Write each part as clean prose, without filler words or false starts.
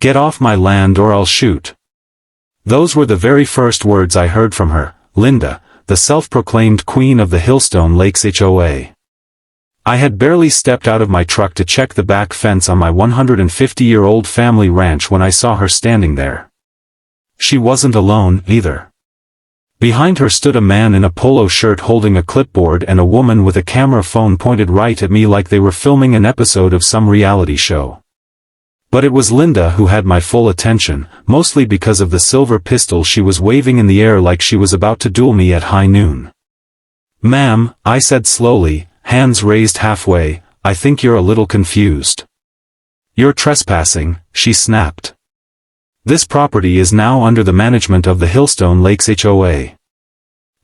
"Get off my land or I'll shoot." Those were the very first words I heard from her, Linda, the self-proclaimed queen of the Hillstone Lakes HOA. I had barely stepped out of my truck to check the back fence on my 150-year-old family ranch when I saw her standing there. She wasn't alone, either. Behind her stood a man in a polo shirt holding a clipboard and a woman with a camera phone pointed right at me like they were filming an episode of some reality show. But it was Linda who had my full attention, mostly because of the silver pistol she was waving in the air like she was about to duel me at high noon. "Ma'am," I said slowly, hands raised halfway, "I think you're a little confused." "You're trespassing," she snapped. "This property is now under the management of the Hillstone Lakes HOA.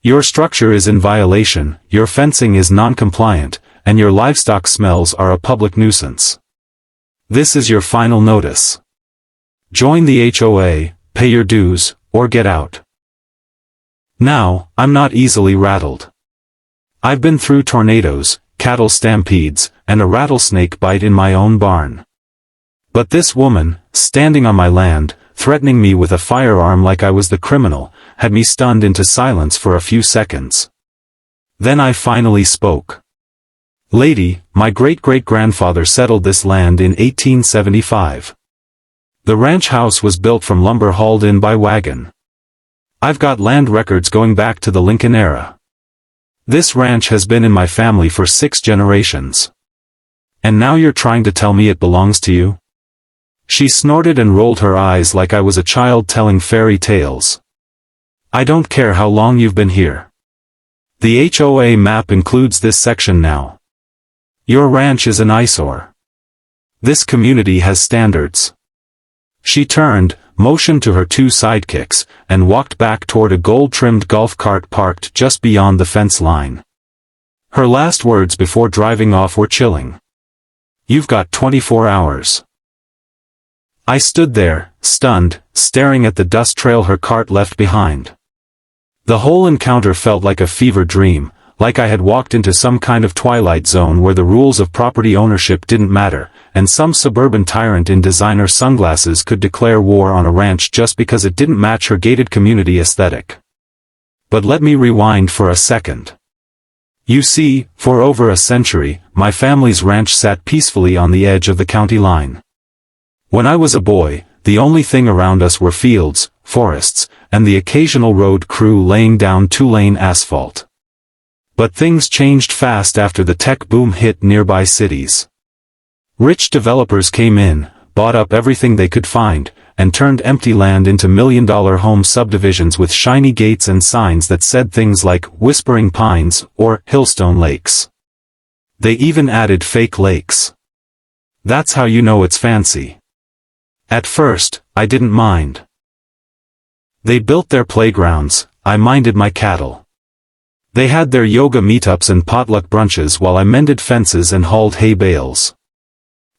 Your structure is in violation, your fencing is non-compliant, and your livestock smells are a public nuisance. This is your final notice. Join the HOA, pay your dues, or get out." Now, I'm not easily rattled. I've been through tornadoes, cattle stampedes, and a rattlesnake bite in my own barn. But this woman, standing on my land, threatening me with a firearm like I was the criminal, had me stunned into silence for a few seconds. Then I finally spoke. "Lady, my great-great-grandfather settled this land in 1875. The ranch house was built from lumber hauled in by wagon. I've got land records going back to the Lincoln era. This ranch has been in my family for 6 generations. And now you're trying to tell me it belongs to you?" She snorted and rolled her eyes like I was a child telling fairy tales. "I don't care how long you've been here. The HOA map includes this section now. Your ranch is an eyesore. This community has standards." She turned, motioned to her 2 sidekicks, and walked back toward a gold-trimmed golf cart parked just beyond the fence line. Her last words before driving off were chilling. "You've got 24 hours." I stood there, stunned, staring at the dust trail her cart left behind. The whole encounter felt like a fever dream, like I had walked into some kind of twilight zone where the rules of property ownership didn't matter, and some suburban tyrant in designer sunglasses could declare war on a ranch just because it didn't match her gated community aesthetic. But let me rewind for a second. You see, for over a century, my family's ranch sat peacefully on the edge of the county line. When I was a boy, the only thing around us were fields, forests, and the occasional road crew laying down 2-lane asphalt. But things changed fast after the tech boom hit nearby cities. Rich developers came in, bought up everything they could find, and turned empty land into million-dollar home subdivisions with shiny gates and signs that said things like Whispering Pines or Hillstone Lakes. They even added fake lakes. That's how you know it's fancy. At first, I didn't mind. They built their playgrounds, I minded my cattle. They had their yoga meetups and potluck brunches while I mended fences and hauled hay bales.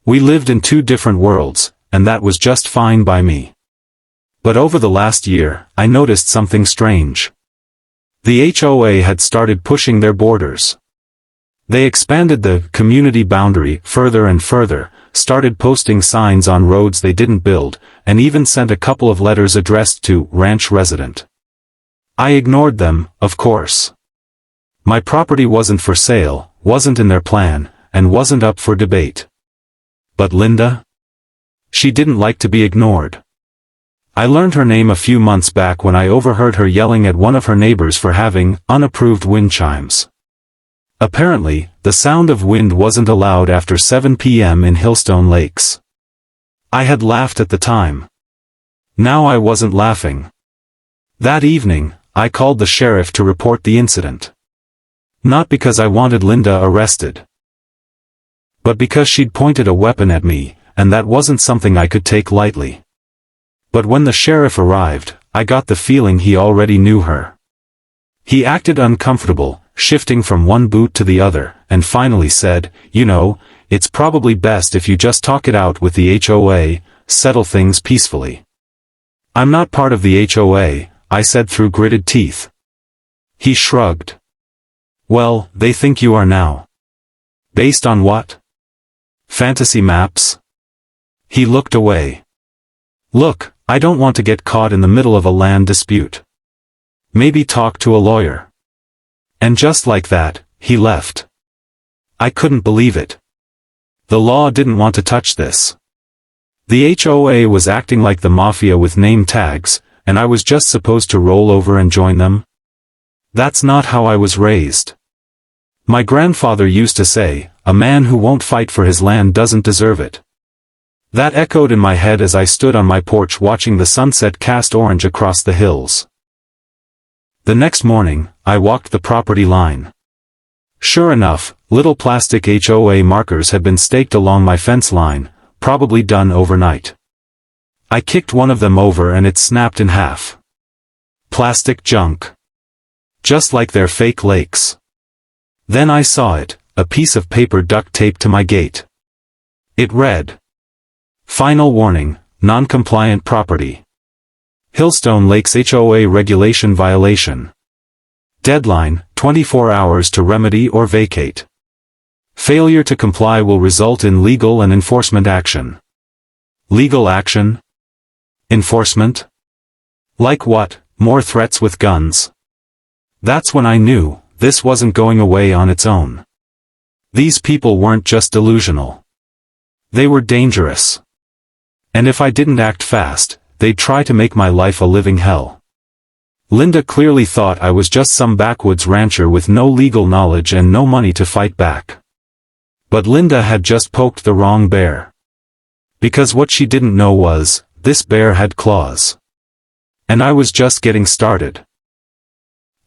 We lived in 2 different worlds, and that was just fine by me. But over the last year, I noticed something strange. The HOA had started pushing their borders. They expanded the community boundary further and further, started posting signs on roads they didn't build, and even sent a couple of letters addressed to ranch resident. I ignored them, of course. My property wasn't for sale, wasn't in their plan, and wasn't up for debate. But Linda? She didn't like to be ignored. I learned her name a few months back when I overheard her yelling at one of her neighbors for having unapproved wind chimes. Apparently, the sound of wind wasn't allowed after 7 p.m. in Hillstone Lakes. I had laughed at the time. Now I wasn't laughing. That evening, I called the sheriff to report the incident. Not because I wanted Linda arrested, but because she'd pointed a weapon at me, and that wasn't something I could take lightly. But when the sheriff arrived, I got the feeling he already knew her. He acted uncomfortable, shifting from one boot to the other, and finally said, "You know, it's probably best if you just talk it out with the HOA, settle things peacefully." "I'm not part of the HOA," I said through gritted teeth. He shrugged. "Well, they think you are now." "Based on what? Fantasy maps?" He looked away. Look, I don't want to get caught in the middle of a land dispute. Maybe talk to a lawyer. And just like that, he left. I couldn't believe it. The law didn't want to touch this. The HOA was acting like the mafia with name tags, and I was just supposed to roll over and join them? That's not how I was raised. My grandfather used to say, a man who won't fight for his land doesn't deserve it. That echoed in my head as I stood on my porch watching the sunset cast orange across the hills. The next morning, I walked the property line. Sure enough, little plastic HOA markers had been staked along my fence line, probably done overnight. I kicked one of them over and it snapped in half. Plastic junk. Just like their fake lakes. Then I saw it, a piece of paper duct taped to my gate. It read, "Final warning, non-compliant property. Hillstone Lakes HOA regulation violation. Deadline, 24 hours to remedy or vacate. Failure to comply will result in legal and enforcement action." Legal action? Enforcement? Like what, more threats with guns? That's when I knew, this wasn't going away on its own. These people weren't just delusional. They were dangerous. And if I didn't act fast, they'd try to make my life a living hell. Linda clearly thought I was just some backwoods rancher with no legal knowledge and no money to fight back. But Linda had just poked the wrong bear. Because what she didn't know was, this bear had claws. And I was just getting started.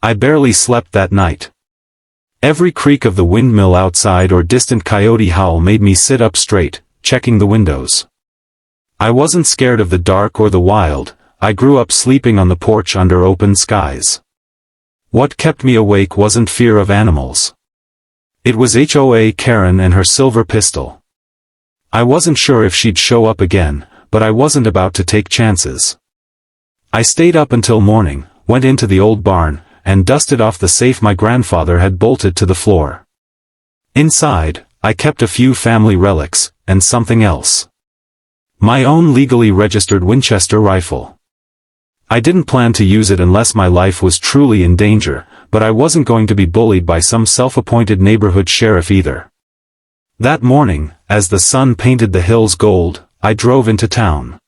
I barely slept that night. Every creak of the windmill outside or distant coyote howl made me sit up straight, checking the windows. I wasn't scared of the dark or the wild. I grew up sleeping on the porch under open skies. What kept me awake wasn't fear of animals. It was HOA Karen and her silver pistol. I wasn't sure if she'd show up again, but I wasn't about to take chances. I stayed up until morning, went into the old barn, and dusted off the safe my grandfather had bolted to the floor. Inside, I kept a few family relics, and something else. My own legally registered Winchester rifle. I didn't plan to use it unless my life was truly in danger, but I wasn't going to be bullied by some self-appointed neighborhood sheriff either. That morning, as the sun painted the hills gold, I drove into town.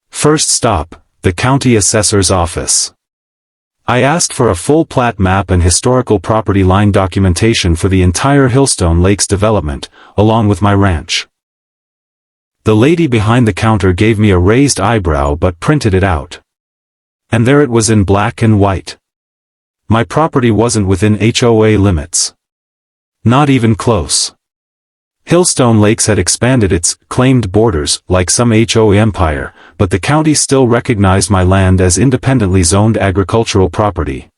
First stop, the county assessor's office. I asked for a full plat map and historical property line documentation for the entire Hillstone Lakes development, along with my ranch. The lady behind the counter gave me a raised eyebrow but printed it out. And there it was in black and white. My property wasn't within HOA limits. Not even close. Hillstone Lakes had expanded its claimed borders like some HOA empire, but the county still recognized my land as independently zoned agricultural property.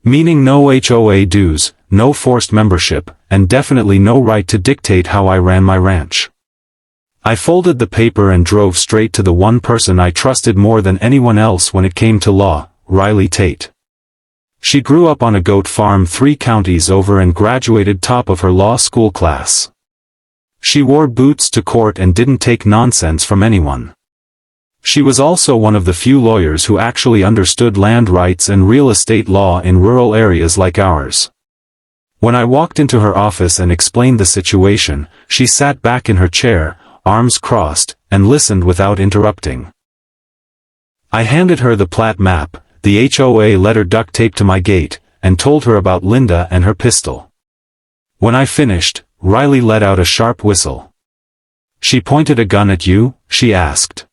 Meaning no HOA dues, no forced membership, and definitely no right to dictate how I ran my ranch. I folded the paper and drove straight to the one person I trusted more than anyone else when it came to law, Riley Tate. She grew up on a goat farm 3 counties over and graduated top of her law school class. She wore boots to court and didn't take nonsense from anyone. She was also one of the few lawyers who actually understood land rights and real estate law in rural areas like ours. When I walked into her office and explained the situation, she sat back in her chair, arms crossed, and listened without interrupting. I handed her the plat map, the HOA letter duct taped to my gate, and told her about Linda and her pistol. When I finished, Riley let out a sharp whistle. "She pointed a gun at you?" she asked.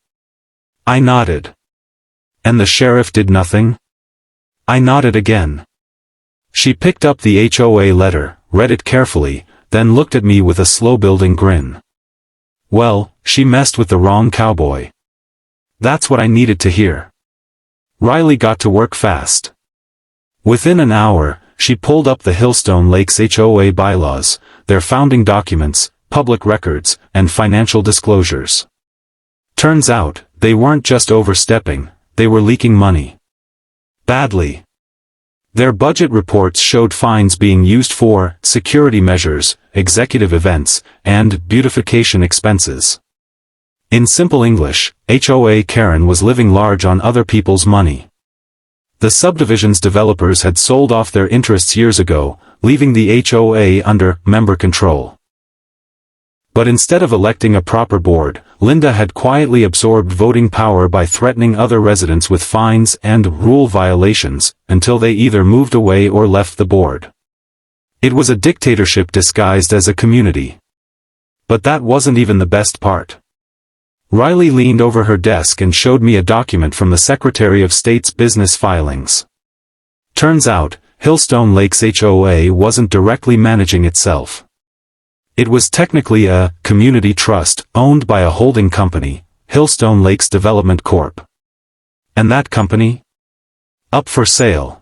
I nodded. "And the sheriff did nothing?" I nodded again. She picked up the HOA letter, read it carefully, then looked at me with a slow-building grin. "Well, she messed with the wrong cowboy." That's what I needed to hear. Riley got to work fast. Within an hour, she pulled up the Hillstone Lakes HOA bylaws, their founding documents, public records, and financial disclosures. Turns out, they weren't just overstepping, they were leaking money. Badly. Their budget reports showed fines being used for security measures, executive events, and beautification expenses. In simple English, HOA Karen was living large on other people's money. The subdivision's developers had sold off their interests years ago, leaving the HOA under member control. But instead of electing a proper board, Linda had quietly absorbed voting power by threatening other residents with fines and rule violations, until they either moved away or left the board. It was a dictatorship disguised as a community. But that wasn't even the best part. Riley leaned over her desk and showed me a document from the Secretary of State's business filings. Turns out, Hillstone Lakes HOA wasn't directly managing itself. It was technically a community trust owned by a holding company, Hillstone Lakes Development Corp. And that company? Up for sale.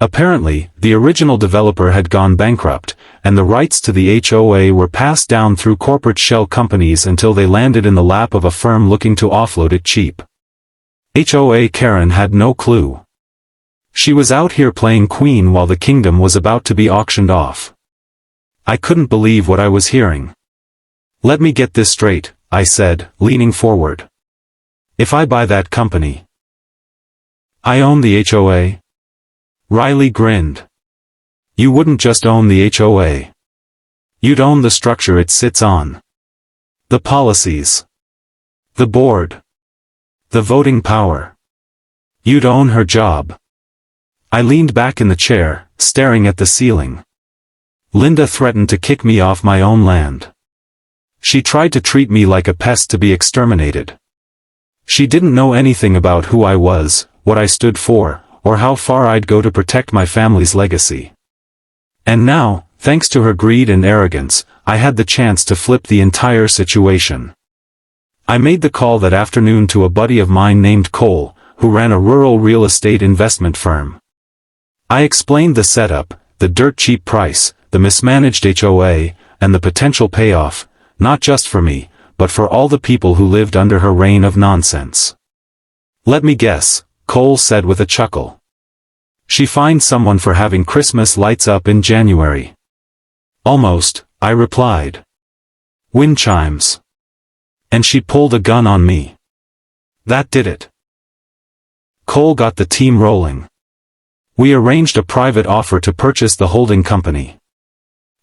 Apparently, the original developer had gone bankrupt, and the rights to the HOA were passed down through corporate shell companies until they landed in the lap of a firm looking to offload it cheap. HOA Karen had no clue. She was out here playing queen while the kingdom was about to be auctioned off. I couldn't believe what I was hearing. Let me get this straight, I said, leaning forward. If I buy that company, I own the HOA? Riley grinned. You wouldn't just own the HOA. You'd own the structure it sits on. The policies. The board. The voting power. You'd own her job. I leaned back in the chair, staring at the ceiling. Linda threatened to kick me off my own land. She tried to treat me like a pest to be exterminated. She didn't know anything about who I was, what I stood for, or how far I'd go to protect my family's legacy. And now, thanks to her greed and arrogance, I had the chance to flip the entire situation. I made the call that afternoon to a buddy of mine named Cole, who ran a rural real estate investment firm. I explained the setup, the dirt cheap price, the mismanaged HOA, and the potential payoff, not just for me, but for all the people who lived under her reign of nonsense. Let me guess, Cole said with a chuckle. She fined someone for having Christmas lights up in January. Almost, I replied. Wind chimes. And she pulled a gun on me. That did it. Cole got the team rolling. We arranged a private offer to purchase the holding company.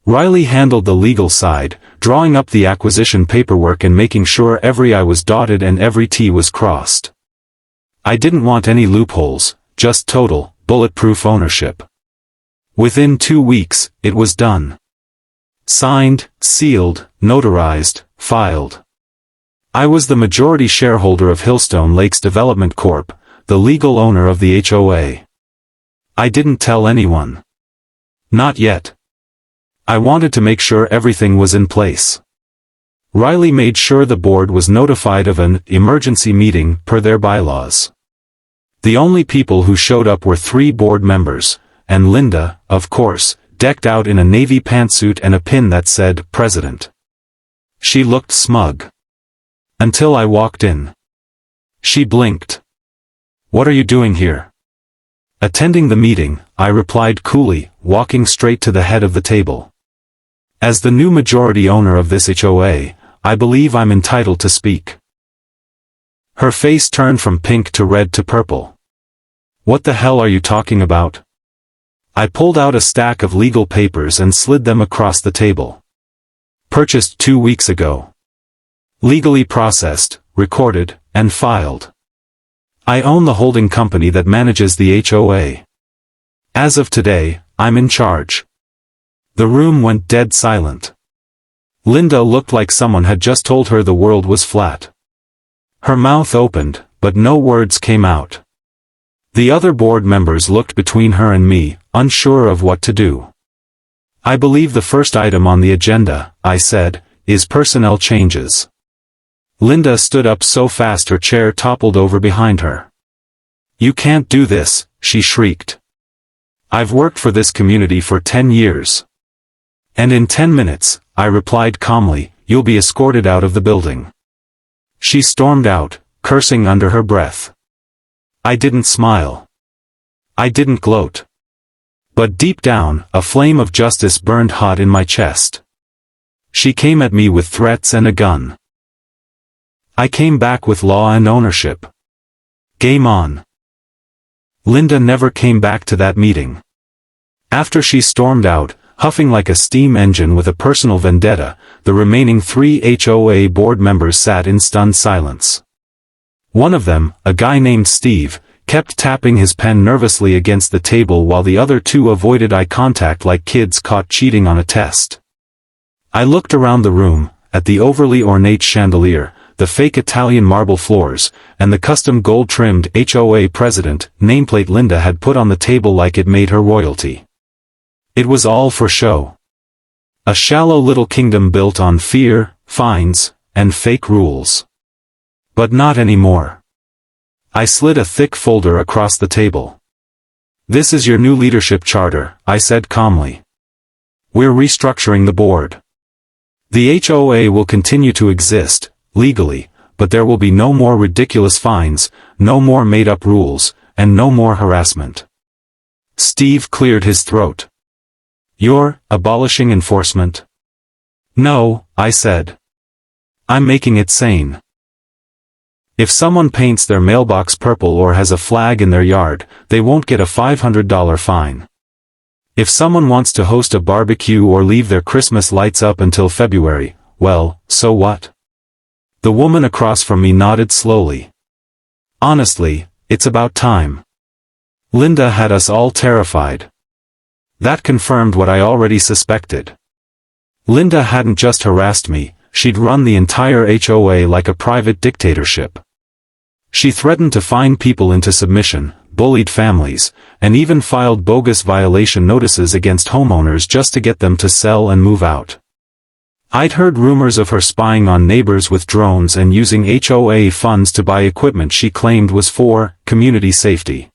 Riley handled the legal side, drawing up the acquisition paperwork and making sure every I was dotted and every T was crossed. I didn't want any loopholes, just total, bulletproof ownership. Within 2 weeks, it was done. Signed, sealed, notarized, filed. I was the majority shareholder of Hillstone Lakes Development Corp., the legal owner of the HOA. I didn't tell anyone. Not yet. I wanted to make sure everything was in place. Riley made sure the board was notified of an emergency meeting per their bylaws. The only people who showed up were 3 board members, and Linda, of course, decked out in a navy pantsuit and a pin that said President. She looked smug. Until I walked in. She blinked. What are you doing here? Attending the meeting, I replied coolly, walking straight to the head of the table. As the new majority owner of this HOA, I believe I'm entitled to speak. Her face turned from pink to red to purple. What the hell are you talking about? I pulled out a stack of legal papers and slid them across the table. Purchased 2 weeks ago. Legally processed, recorded, and filed. I own the holding company that manages the HOA. As of today, I'm in charge. The room went dead silent. Linda looked like someone had just told her the world was flat. Her mouth opened, but no words came out. The other board members looked between her and me, unsure of what to do. I believe the first item on the agenda, I said, is personnel changes. Linda stood up so fast her chair toppled over behind her. You can't do this, she shrieked. I've worked for this community for 10 years. And in 10 minutes, I replied calmly, you'll be escorted out of the building. She stormed out, cursing under her breath. I didn't smile. I didn't gloat. But deep down, a flame of justice burned hot in my chest. She came at me with threats and a gun. I came back with law and ownership. Game on. Linda never came back to that meeting. After she stormed out, huffing like a steam engine with a personal vendetta, the remaining 3 HOA board members sat in stunned silence. One of them, a guy named Steve, kept tapping his pen nervously against the table while the other 2 avoided eye contact like kids caught cheating on a test. I looked around the room, at the overly ornate chandelier, the fake Italian marble floors, and the custom gold-trimmed HOA president nameplate Linda had put on the table like it made her royalty. It was all for show. A shallow little kingdom built on fear, fines, and fake rules. But not anymore. I slid a thick folder across the table. "This is your new leadership charter," I said calmly. "We're restructuring the board. The HOA will continue to exist, legally, but there will be no more ridiculous fines, no more made-up rules, and no more harassment." Steve cleared his throat. "You're abolishing enforcement?" "No," I said. "I'm making it sane. If someone paints their mailbox purple or has a flag in their yard, they won't get a $500 fine. If someone wants to host a barbecue or leave their Christmas lights up until February, well, so what?" The woman across from me nodded slowly. "Honestly, it's about time." Linda had us all terrified. That confirmed what I already suspected. Linda hadn't just harassed me, she'd run the entire HOA like a private dictatorship. She threatened to fine people into submission, bullied families, and even filed bogus violation notices against homeowners just to get them to sell and move out. I'd heard rumors of her spying on neighbors with drones and using HOA funds to buy equipment she claimed was for community safety.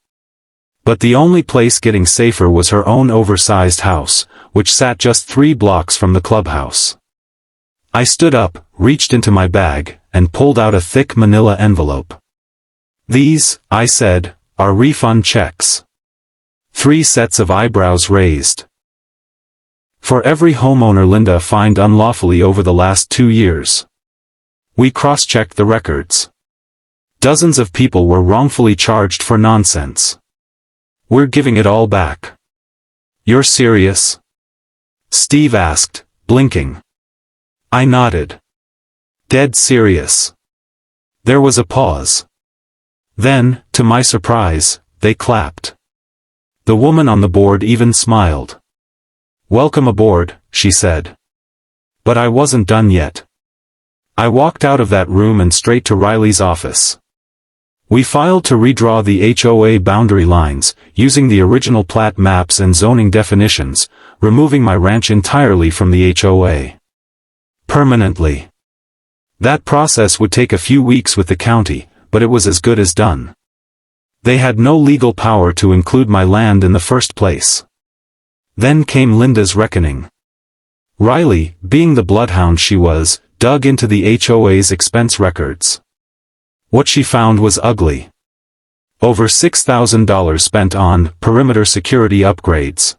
But the only place getting safer was her own oversized house, which sat just 3 blocks from the clubhouse. I stood up, reached into my bag, and pulled out a thick manila envelope. "These," I said, "are refund checks." 3 sets of eyebrows raised. "For every homeowner Linda fined unlawfully over the last 2 years. We cross-checked the records. Dozens of people were wrongfully charged for nonsense. We're giving it all back." "You're serious?" Steve asked, blinking. I nodded. "Dead serious." There was a pause. Then, to my surprise, they clapped. The woman on the board even smiled. "Welcome aboard," she said. But I wasn't done yet. I walked out of that room and straight to Riley's office. We filed to redraw the HOA boundary lines, using the original plat maps and zoning definitions, removing my ranch entirely from the HOA. Permanently. That process would take a few weeks with the county, but it was as good as done. They had no legal power to include my land in the first place. Then came Linda's reckoning. Riley, being the bloodhound she was, dug into the HOA's expense records. What she found was ugly. Over $6,000 spent on perimeter security upgrades.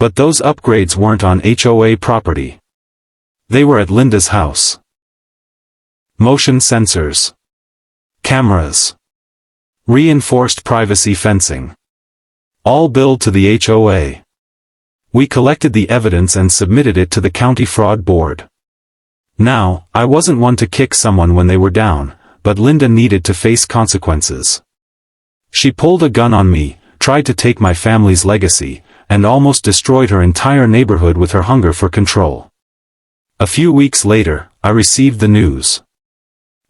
But those upgrades weren't on HOA property. They were at Linda's house. Motion sensors. Cameras. Reinforced privacy fencing. All billed to the HOA. We collected the evidence and submitted it to the County Fraud Board. Now, I wasn't one to kick someone when they were down, but Linda needed to face consequences. She pulled a gun on me, tried to take my family's legacy, and almost destroyed her entire neighborhood with her hunger for control. A few weeks later, I received the news.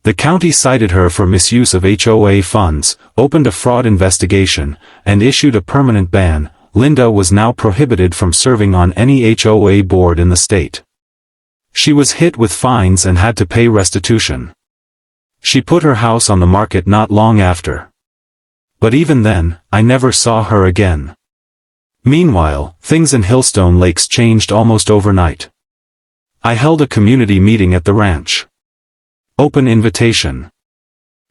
The county cited her for misuse of HOA funds, opened a fraud investigation, and issued a permanent ban. Linda was now prohibited from serving on any HOA board in the state. She was hit with fines and had to pay restitution. She put her house on the market not long after. But even then, I never saw her again. Meanwhile, things in Hillstone Lakes changed almost overnight. I held a community meeting at the ranch. Open invitation.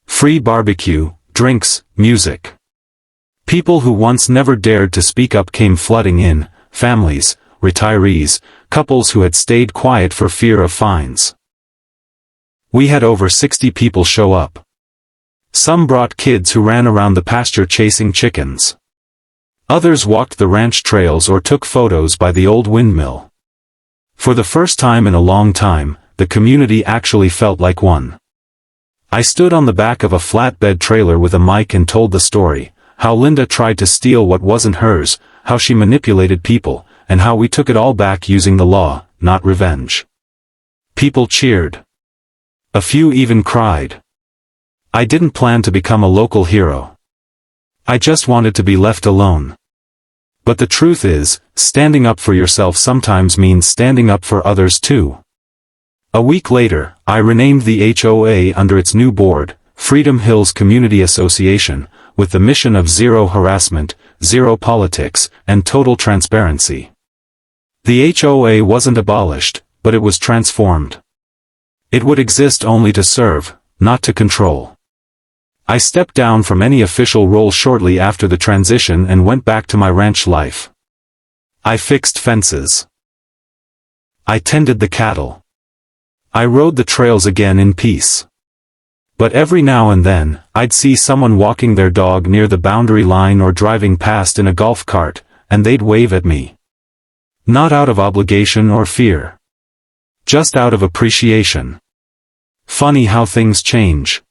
Free barbecue, drinks, music. People who once never dared to speak up came flooding in, families, retirees, couples who had stayed quiet for fear of fines. We had over 60 people show up. Some brought kids who ran around the pasture chasing chickens. Others walked the ranch trails or took photos by the old windmill. For the first time in a long time, the community actually felt like one. I stood on the back of a flatbed trailer with a mic and told the story, how Linda tried to steal what wasn't hers, how she manipulated people, and how we took it all back using the law, not revenge. People cheered. A few even cried. I didn't plan to become a local hero. I just wanted to be left alone. But the truth is, standing up for yourself sometimes means standing up for others too. A week later, I renamed the HOA under its new board, Freedom Hills Community Association, with the mission of zero harassment, zero politics, and total transparency. The HOA wasn't abolished, but it was transformed. It would exist only to serve, not to control. I stepped down from any official role shortly after the transition and went back to my ranch life. I fixed fences. I tended the cattle. I rode the trails again in peace. But every now and then, I'd see someone walking their dog near the boundary line or driving past in a golf cart, and they'd wave at me. Not out of obligation or fear. Just out of appreciation. Funny how things change.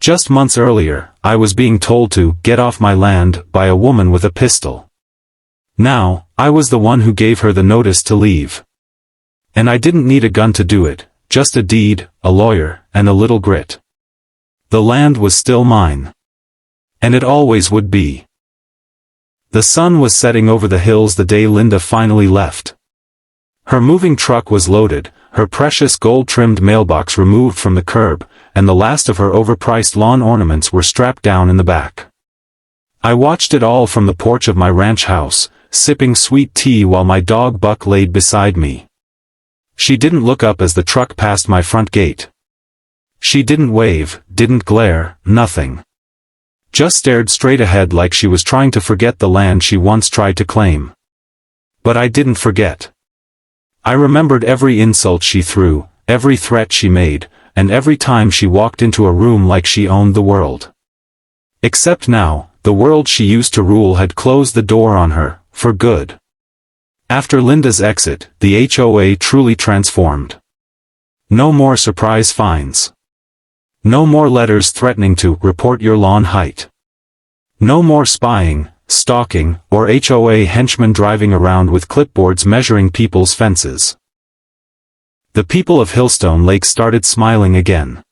Just months earlier, I was being told to get off my land by a woman with a pistol. Now, I was the one who gave her the notice to leave. And I didn't need a gun to do it, just a deed, a lawyer, and a little grit. The land was still mine. And it always would be. The sun was setting over the hills the day Linda finally left. Her moving truck was loaded, her precious gold-trimmed mailbox removed from the curb, and the last of her overpriced lawn ornaments were strapped down in the back. I watched it all from the porch of my ranch house, sipping sweet tea while my dog Buck laid beside me. She didn't look up as the truck passed my front gate. She didn't wave, didn't glare, nothing. Just stared straight ahead like she was trying to forget the land she once tried to claim. But I didn't forget. I remembered every insult she threw, every threat she made, and every time she walked into a room like she owned the world. Except now, the world she used to rule had closed the door on her, for good. After Linda's exit, the HOA truly transformed. No more surprise fines. No more letters threatening to report your lawn height. No more spying, stalking, or HOA henchmen driving around with clipboards measuring people's fences. The people of Hillstone Lake started smiling again.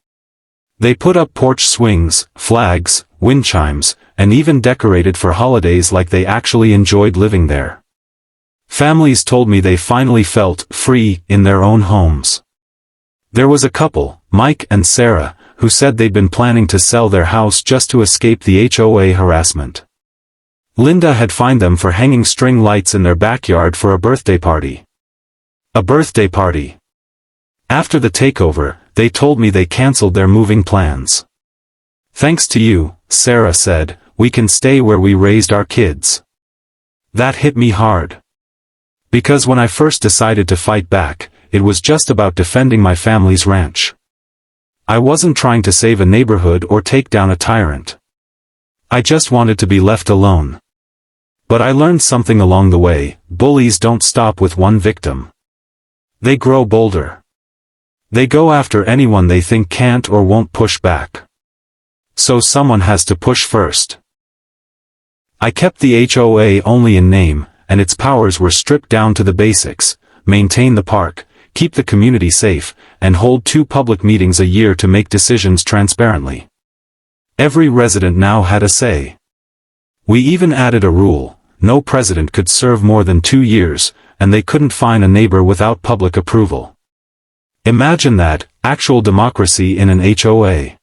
They put up porch swings, flags, wind chimes, and even decorated for holidays like they actually enjoyed living there. Families told me they finally felt free in their own homes. There was a couple, Mike and Sarah, who said they'd been planning to sell their house just to escape the HOA harassment. Linda had fined them for hanging string lights in their backyard for a birthday party. A birthday party. After the takeover, they told me they canceled their moving plans. Thanks to you, Sarah said, we can stay where we raised our kids. That hit me hard. Because when I first decided to fight back, it was just about defending my family's ranch. I wasn't trying to save a neighborhood or take down a tyrant. I just wanted to be left alone. But I learned something along the way: bullies don't stop with one victim. They grow bolder. They go after anyone they think can't or won't push back. So someone has to push first. I kept the HOA only in name, and its powers were stripped down to the basics: maintain the park, keep the community safe, and hold 2 public meetings a year to make decisions transparently. Every resident now had a say. We even added a rule: no president could serve more than 2 years, and they couldn't fine a neighbor without public approval. Imagine that, actual democracy in an HOA.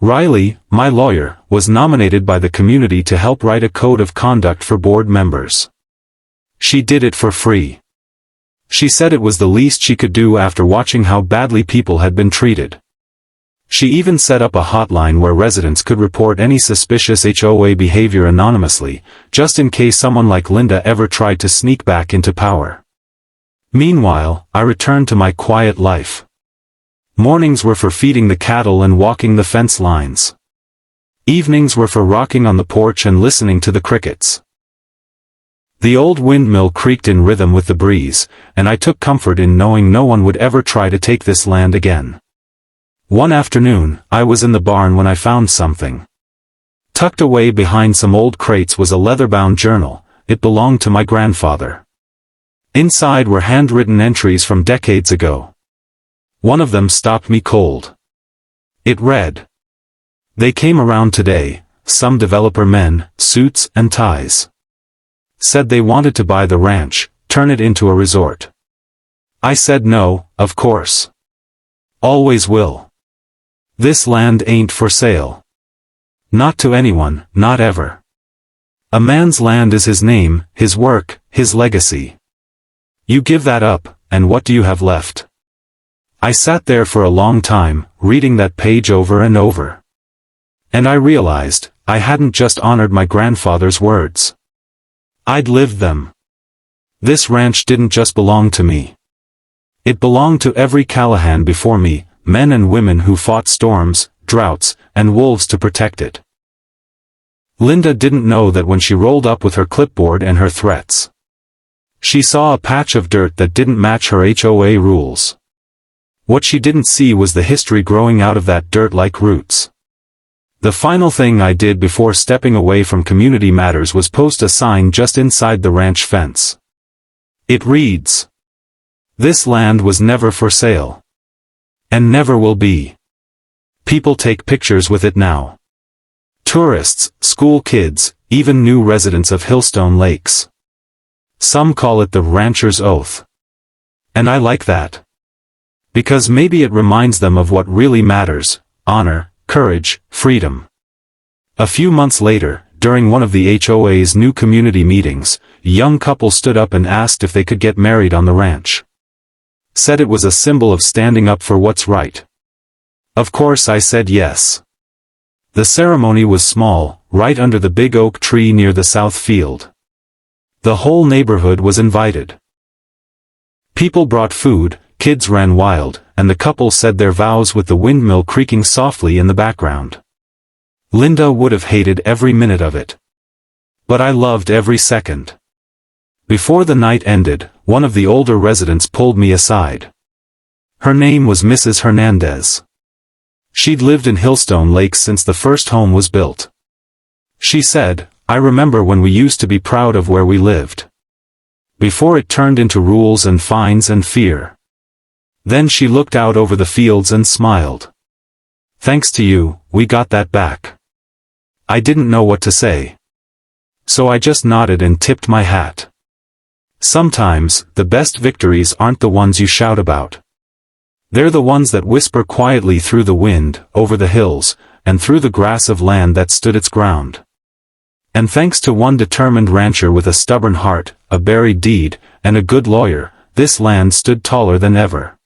Riley, my lawyer, was nominated by the community to help write a code of conduct for board members. She did it for free. She said it was the least she could do after watching how badly people had been treated. She even set up a hotline where residents could report any suspicious HOA behavior anonymously, just in case someone like Linda ever tried to sneak back into power. Meanwhile, I returned to my quiet life. Mornings were for feeding the cattle and walking the fence lines. Evenings were for rocking on the porch and listening to the crickets. The old windmill creaked in rhythm with the breeze, and I took comfort in knowing no one would ever try to take this land again. One afternoon, I was in the barn when I found something. Tucked away behind some old crates was a leather-bound journal. It belonged to my grandfather. Inside were handwritten entries from decades ago. One of them stopped me cold. It read, "They came around today, some developer men, suits and ties. Said they wanted to buy the ranch, turn it into a resort. I said no, of course. Always will. This land ain't for sale. Not to anyone, not ever. A man's land is his name, his work, his legacy. You give that up, and what do you have left?" I sat there for a long time, reading that page over and over. And I realized, I hadn't just honored my grandfather's words. I'd lived them. This ranch didn't just belong to me. It belonged to every Callahan before me, men and women who fought storms, droughts, and wolves to protect it. Linda didn't know that when she rolled up with her clipboard and her threats. She saw a patch of dirt that didn't match her HOA rules. What she didn't see was the history growing out of that dirt like roots. The final thing I did before stepping away from community matters was post a sign just inside the ranch fence. It reads, "This land was never for sale. And never will be. People take pictures with it now. Tourists, school kids, even new residents of Hillstone Lakes. Some call it the rancher's oath. And I like that. Because maybe it reminds them of what really matters, honor, courage, freedom." A few months later, during one of the HOA's new community meetings, a young couple stood up and asked if they could get married on the ranch. Said it was a symbol of standing up for what's right. Of course I said yes. The ceremony was small, right under the big oak tree near the south field. The whole neighborhood was invited. People brought food, kids ran wild, and the couple said their vows with the windmill creaking softly in the background. Linda would have hated every minute of it. But I loved every second. Before the night ended, one of the older residents pulled me aside. Her name was Mrs. Hernandez. She'd lived in Hillstone Lakes since the first home was built. She said, "I remember when we used to be proud of where we lived. Before it turned into rules and fines and fear." Then she looked out over the fields and smiled. "Thanks to you, we got that back." I didn't know what to say. So I just nodded and tipped my hat. Sometimes, the best victories aren't the ones you shout about. They're the ones that whisper quietly through the wind, over the hills, and through the grass of land that stood its ground. And thanks to one determined rancher with a stubborn heart, a buried deed, and a good lawyer, this land stood taller than ever.